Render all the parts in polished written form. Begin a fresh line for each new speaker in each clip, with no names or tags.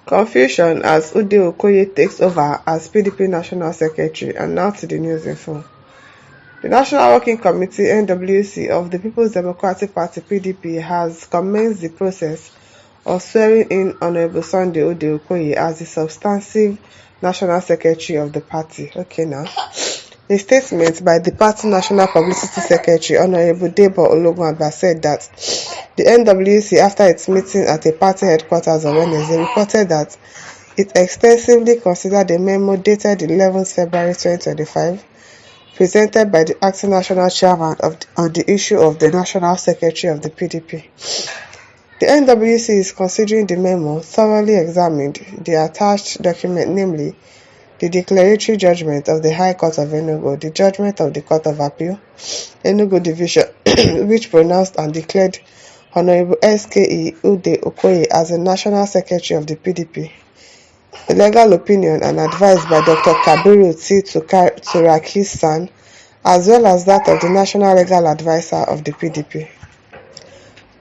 Confusion as Okoye takes over as PDP National Secretary. And now to the news info. The National Working Committee (NWC) of the People's Democratic Party (PDP) has commenced the process of swearing in Honorable Sunday Okoye as the substantive National Secretary of the party. Okay now. A statement by the party National Publicity Secretary, Honorable Debo Ologunagba, said that the NWC, after its meeting at a party headquarters on Wednesday, reported that it extensively considered a memo dated 11th February 2025, presented by the acting national chairman on the issue of the National Secretary of the PDP. The NWC is considering the memo, thoroughly examined the attached document, namely the declaratory judgment of the High Court of Enugu, the judgment of the Court of Appeal, Enugu Division, which pronounced and declared Honorable S.K.E. Okoye as the National Secretary of the PDP, the legal opinion and advice by Dr. Kabiru T. Turaki-san, as well as that of the National Legal Advisor of the PDP.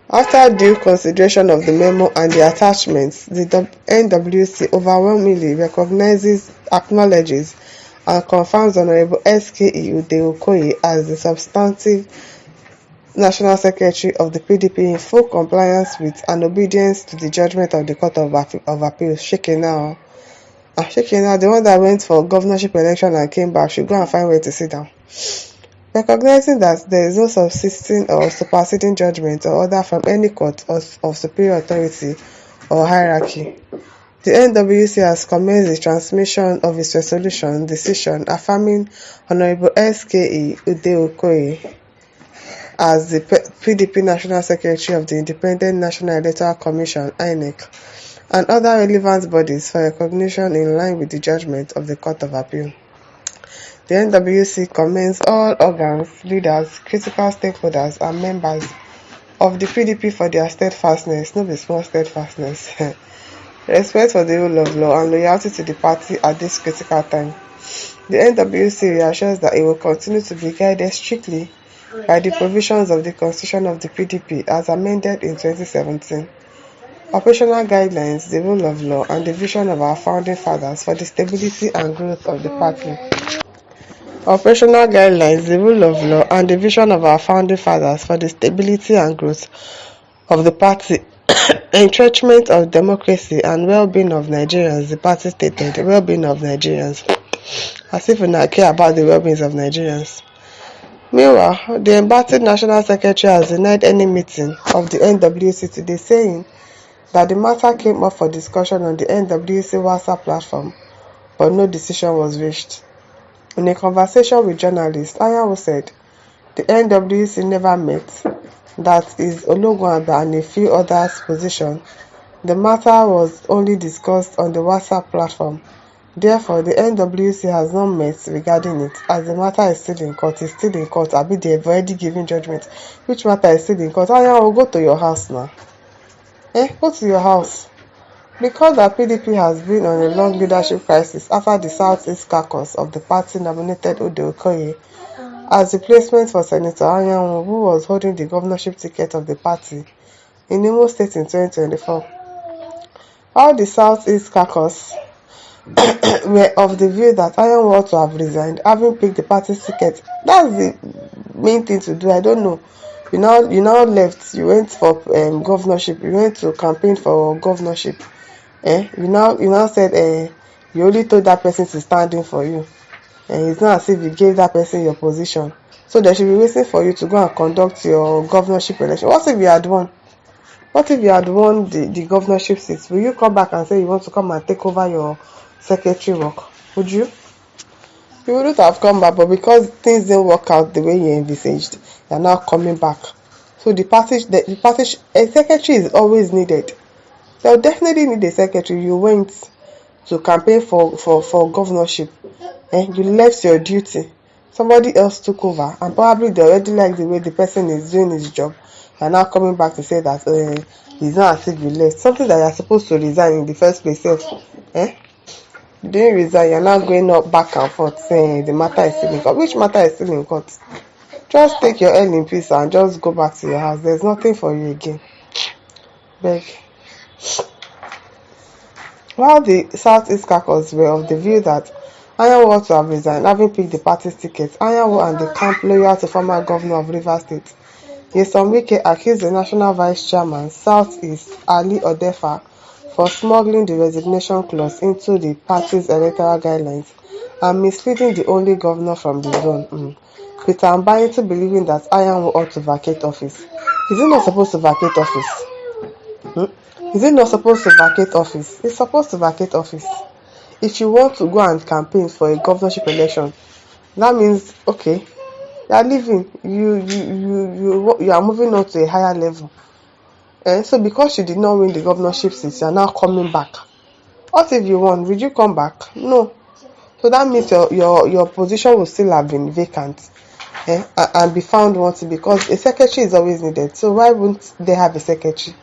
After due consideration of the memo and the attachments, the NWC overwhelmingly recognizes, acknowledges, and confirms Honorable S.K.E. Okoye as the substantive National Secretary of the PDP in full compliance with and obedience to the judgment of the Court of Appeal. Shekinah, the one that went for governorship election and came back, should go and find where to sit down. Recognizing that there is no subsisting or superseding judgment or order from any court of superior authority or hierarchy, the NWC has commenced the transmission of its resolution decision affirming Honorable S.K.E. Okoye as the PDP National Secretary of the Independent National Electoral Commission (INEC) and other relevant bodies for recognition in line with the judgment of the Court of Appeal. The NWC commends all organs, leaders, critical stakeholders, and members of the PDP for their steadfastness, no be small steadfastness, respect for the rule of law, and loyalty to the party at this critical time. The NWC reassures that it will continue to be guided strictly by the provisions of the Constitution of the PDP as amended in 2017, operational guidelines, the rule of law, and the vision of our founding fathers for the stability and growth of the party. Operational guidelines, the rule of law, and the vision of our founding fathers for the stability and growth of the party, entrenchment of democracy and well-being of Nigerians. The party stated, the well-being of Nigerians, as if we not care about the well-being of Nigerians. Meanwhile, the embattled National Secretary has denied any meeting of the NWC today, saying that the matter came up for discussion on the NWC WhatsApp platform, but no decision was reached. In a conversation with journalists, Anyanwu said the NWC never met, that is Ologunagba and a few others' position. The matter was only discussed on the WhatsApp platform. Therefore, the NWC has not met regarding it, as the matter is still in court. It's still in court. I mean, they've already given judgment. Which matter is still in court? Anyanwu, go to your house now. Go to your house. Because the PDP has been on a long leadership crisis after the Southeast caucus of the party nominated Okoye as replacement for Senator Anyanwu, who was holding the governorship ticket of the party in Imo State in 2024. While the Southeast caucus were of the view that Anyanwu ought to have resigned, having picked the party's ticket. That's the main thing to do. I don't know. You now left. You went for governorship. You went to campaign for governorship. You now said you only told that person to stand in for you. It's not as if you gave that person your position. So they should be waiting for you to go and conduct your governorship election. What if you had won? What if you had won the governorship seats? Will you come back and say you want to come and take over your secretary work? Would you? You wouldn't have come back, but because things didn't work out the way you envisaged, you're now coming back. So the party a secretary is always needed. They'll definitely need a secretary. You went to campaign for governorship and you left your duty. Somebody else took over, and probably they already like the way the person is doing his job. You're now coming back to say that it's not as if you left. Something that you're supposed to resign in the first place. You didn't resign, you're now going up back and forth saying the matter is still in court. Which matter is still in court? Just take your L in peace and just go back to your house. There's nothing for you again. Beg. While the Southeast caucus were of the view that Anyanwu ought to have resigned, having picked the party's ticket, Anyanwu and the camp loyal to former governor of Rivers State, Nyesom Wike, accused the national vice chairman, Southeast, Ali Odefa, for smuggling the resignation clause into the party's electoral guidelines and misleading the only governor from the zone, Peter Mbai, into believing that Anyanwu ought to vacate office. Is he not supposed to vacate office? Is it not supposed to vacate office? It's supposed to vacate office. If you want to go and campaign for a governorship election, that means okay, you are leaving. You are moving on to a higher level. And so because you did not win the governorship seat, you are now coming back. What if you won? Would you come back? No. So that means your position will still have been vacant, and be found wanting, because a secretary is always needed. So why wouldn't they have a secretary?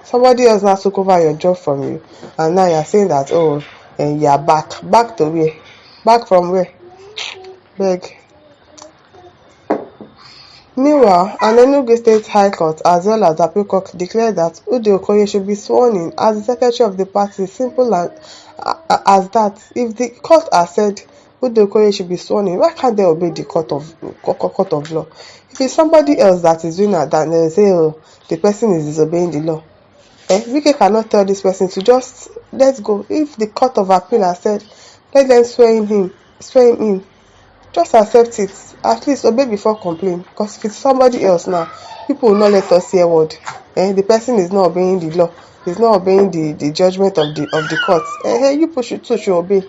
Somebody else now took over your job from you, and now you're saying that, oh, and you're back. Back to where? Back from where? Beg. Meanwhile, an Enugu State High Court as well as Appeal Court declared that Okoye should be sworn in as the secretary of the party. Simple as that. If the court has said Okoye should be sworn in, why can't they obey the court of law? If it's somebody else that is doing that, then they say, oh, the person is disobeying the law. Wike cannot tell this person to just let's go. If the court of appeal has said let them swear him in, just accept it. At least obey before complain. Because if it's somebody else now, people will not let us hear word. The person is not obeying the law. He's not obeying the judgment of the court. You people should obey.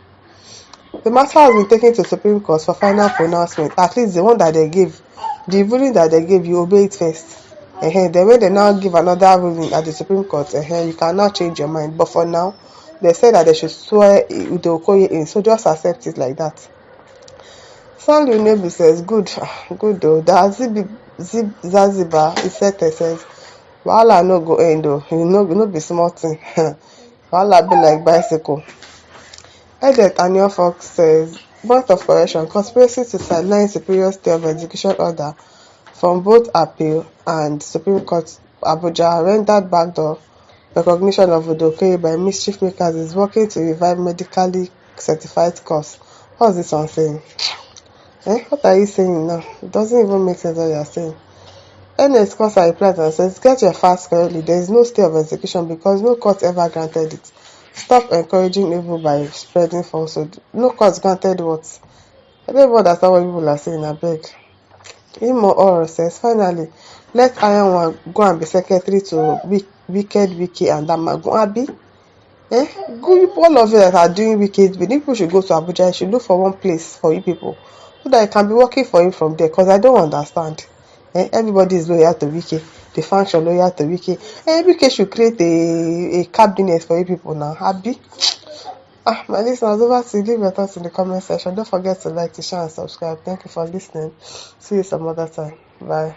The matter has been taken to Supreme Court for final pronouncement. At least the one that they gave, the ruling that they gave, you obey it first. Then when they now give another ruling at the Supreme Court, you can now change your mind. But for now, they said that they should swear the Okoye in, so just accept it like that. Sanlu Nebu says, good though. The Zanzibar Isete says, wahala no go end though. No be small thing. Wahala be like bicycle. Edet Anion Fox says, point of correction, conspiracy to sideline superior stay of execution order from both appeal and Supreme Court Abuja rendered backdoor recognition of Okoye by mischief makers is working to revive medically certified course. What's this one saying? What are you saying now? It doesn't even make sense what you are saying. NS Kosa replied and says, get your facts correctly. There is no stay of execution because no court ever granted it. Stop encouraging evil by spreading falsehood. No court granted what? I don't even understand what people are saying, I beg. Imo Oro says, finally, let Anyanwu go and be secretary to Wicked Wiki and Damagun Abi. Good, all of you that are doing wicked, but people should go to Abuja. You should look for one place for you people so that you can be working for him from there. Because I don't understand. Everybody is loyal to Wiki. The function loyal to Wiki. Wiki should create a cabinet for you people now. Abi. My listeners, over to you. Leave your thoughts in the comment section. Don't forget to like, to share, and subscribe. Thank you for listening. See you some other time. Bye.